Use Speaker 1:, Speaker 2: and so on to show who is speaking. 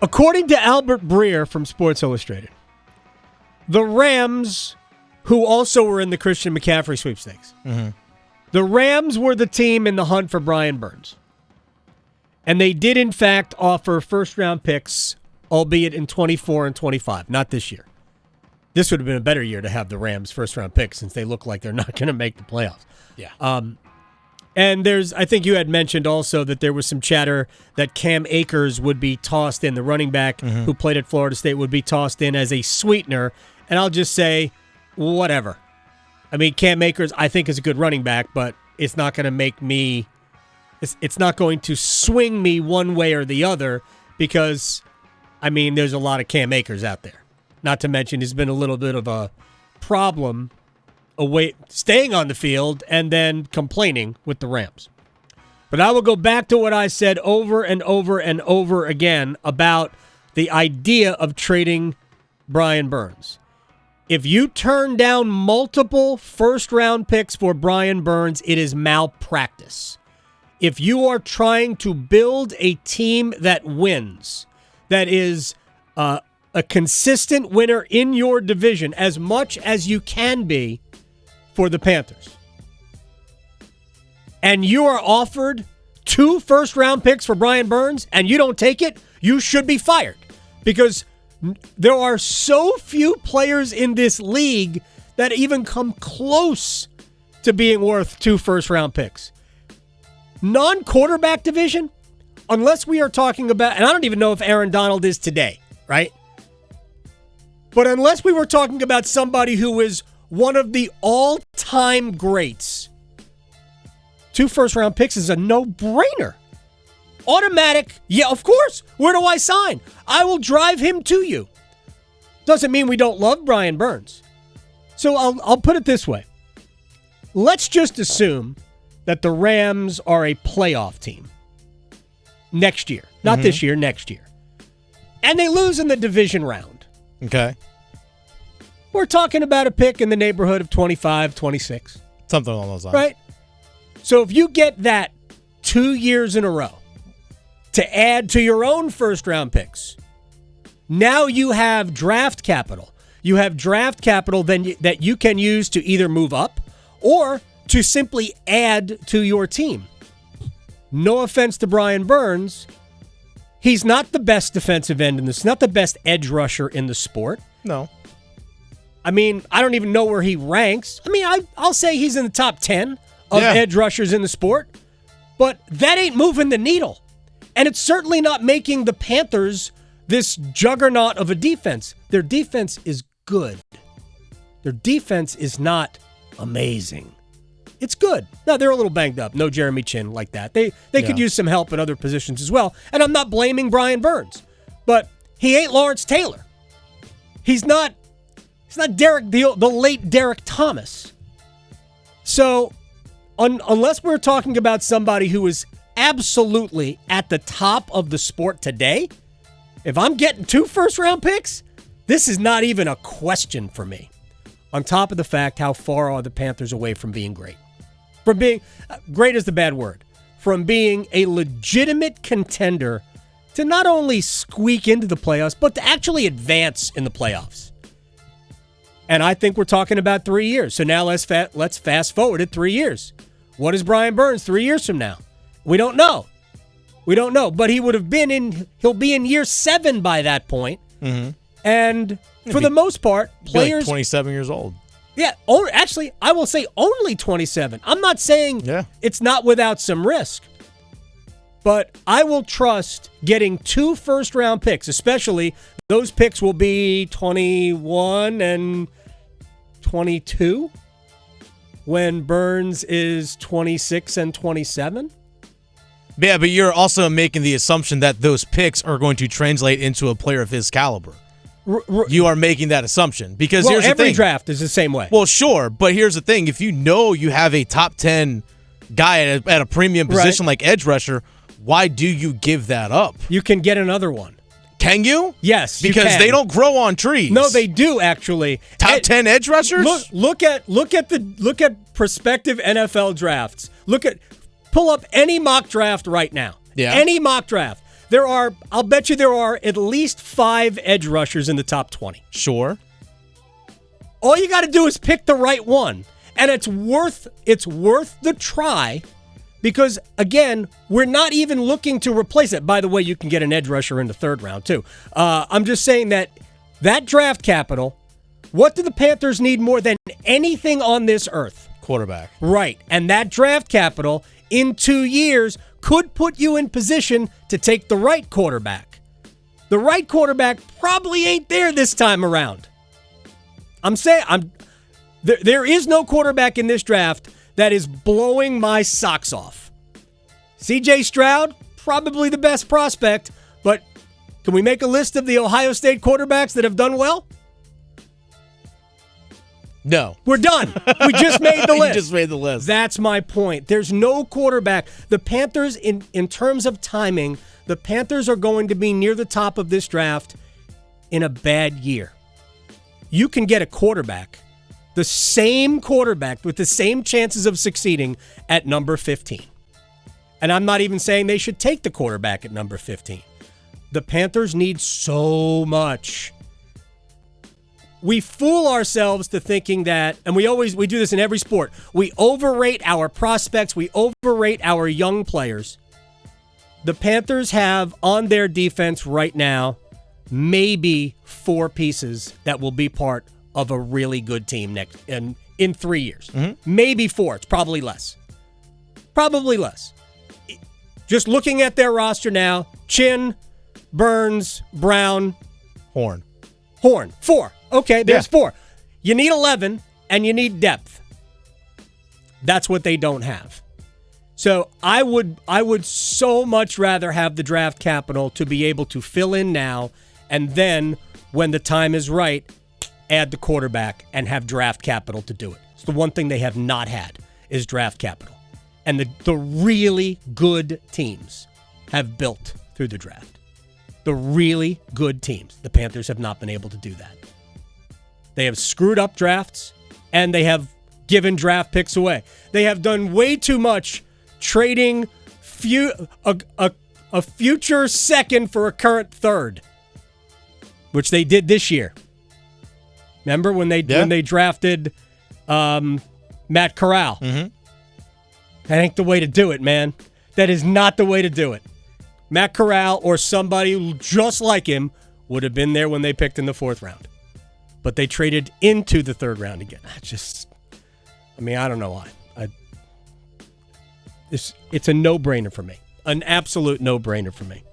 Speaker 1: According to Albert Breer from Sports Illustrated, the Rams, who also were in the Christian McCaffrey sweepstakes, the Rams were the team in the hunt for Brian Burns. And they did, in fact, offer first-round picks, albeit in 24 and 25, not this year. This would have been a better year to have the Rams' first-round pick since they look like they're not going to make the playoffs.
Speaker 2: Yeah.
Speaker 1: And I think you had mentioned also that there was some chatter that Cam Akers would be tossed in, the running back who played at Florida State would be tossed in as a sweetener. And I'll just say, whatever. I mean, Cam Akers, I think, is a good running back, but it's not going to make me... It's not going to swing me one way or the other because, I mean, there's a lot of Cam Akers out there. Not to mention he's been a little bit of a problem staying on the field and then complaining with the Rams. But I will go back to what I said over and over and over again about the idea of trading Brian Burns. If you turn down multiple first-round picks for Brian Burns, it is malpractice. If you are trying to build a team that wins, that is a consistent winner in your division as much as you can be for the Panthers, and you are offered 2 first-round picks for Brian Burns and you don't take it, you should be fired because there are so few players in this league that even come close to being worth 2 first-round picks. Non-quarterback division, unless we are talking about, and I don't even know if Aaron Donald is today, right? But unless we were talking about somebody who is one of the all-time greats, 2 first-round picks is a no-brainer. Automatic, yeah, of course. Where do I sign? I will drive him to you. Doesn't mean we don't love Brian Burns. So I'll put it this way. Let's just assume that the Rams are a playoff team next year. Not this year, next year. And they lose in the division round.
Speaker 2: Okay.
Speaker 1: We're talking about a pick in the neighborhood of 25, 26.
Speaker 2: Something along those lines.
Speaker 1: Right? So if you get that 2 years in a row to add to your own first-round picks, now you have draft capital. You have draft capital that you can use to either move up or to simply add to your team. No offense to Brian Burns. He's not the best defensive end in this, not the best edge rusher in the sport.
Speaker 2: No.
Speaker 1: I mean, I don't even know where he ranks. I mean, I'll say he's in the top 10 of edge rushers in the sport, but that ain't moving the needle. And it's certainly not making the Panthers this juggernaut of a defense. Their defense is good. Their defense is not amazing. It's good. Now, they're a little banged up. No Jeremy Chin like that. They could use some help in other positions as well. And I'm not blaming Brian Burns. But he ain't Lawrence Taylor. He's not Derek, the late Derek Thomas. So, unless we're talking about somebody who is absolutely at the top of the sport today, if I'm getting 2 first-round picks, this is not even a question for me. On top of the fact, how far are the Panthers away from being great? From being, great is the bad word, from being a legitimate contender to not only squeak into the playoffs, but to actually advance in the playoffs. And I think we're talking about 3 years. So now let's fast forward it 3 years. What is Brian Burns 3 years from now? We don't know. But he'll be in year 7 by that point. Mm-hmm. And for the most part, players...
Speaker 2: Like 27 years old.
Speaker 1: Yeah, actually, I will say only 27. I'm not saying it's not without some risk. But I will trust getting 2 first-round picks, especially those picks will be 21 and 22 when Burns is 26 and 27.
Speaker 2: Yeah, but you're also making the assumption that those picks are going to translate into a player of his caliber. You are making that assumption because here's the thing.
Speaker 1: Every draft is the same way.
Speaker 2: Well, sure, but here's the thing. If you know you have a top 10 guy at a premium position like edge rusher, why do you give that up?
Speaker 1: You can get another one.
Speaker 2: Can you?
Speaker 1: Yes,
Speaker 2: because they don't grow on trees.
Speaker 1: No, they do actually.
Speaker 2: Top 10 edge rushers?
Speaker 1: Look at prospective NFL drafts. Pull up any mock draft right now.
Speaker 2: Yeah.
Speaker 1: Any mock draft. I'll bet you there are at least 5 edge rushers in the top 20.
Speaker 2: Sure.
Speaker 1: All you got to do is pick the right one. And it's worth the try because, again, we're not even looking to replace it. By the way, you can get an edge rusher in the 3rd round, too. I'm just saying that draft capital, what do the Panthers need more than anything on this earth?
Speaker 2: Quarterback.
Speaker 1: Right. And that draft capital in 2 years could put you in position to take the right quarterback. The right quarterback probably ain't there this time around. There is no quarterback in this draft that is blowing my socks off. C.J. Stroud, probably the best prospect, but can we make a list of the Ohio State quarterbacks that have done well?
Speaker 2: No.
Speaker 1: We're done. We just made the list.
Speaker 2: You just made the list.
Speaker 1: That's my point. There's no quarterback. The Panthers, in terms of timing, the Panthers are going to be near the top of this draft in a bad year. You can get a quarterback, the same quarterback with the same chances of succeeding at number 15. And I'm not even saying they should take the quarterback at number 15. The Panthers need so much. We fool ourselves to thinking that, and we do this in every sport, we overrate our prospects, we overrate our young players. The Panthers have on their defense right now maybe 4 pieces that will be part of a really good team in 3 years. Mm-hmm. Maybe 4. It's probably less. Probably less. Just looking at their roster now, Chin, Burns, Brown,
Speaker 2: Horn.
Speaker 1: 4. Okay, there's 4. You need 11, and you need depth. That's what they don't have. So I would so much rather have the draft capital to be able to fill in now, and then when the time is right, add the quarterback and have draft capital to do it. It's the one thing they have not had is draft capital. And the really good teams have built through the draft. The really good teams. The Panthers have not been able to do that. They have screwed up drafts, and they have given draft picks away. They have done way too much trading a future second for a current third, which they did this year. Remember when they drafted Matt Corral? Mm-hmm. That ain't the way to do it, man. That is not the way to do it. Matt Corral or somebody just like him would have been there when they picked in the 4th round. But they traded into the 3rd round again. I don't know why. It's a no-brainer for me. An absolute no-brainer for me.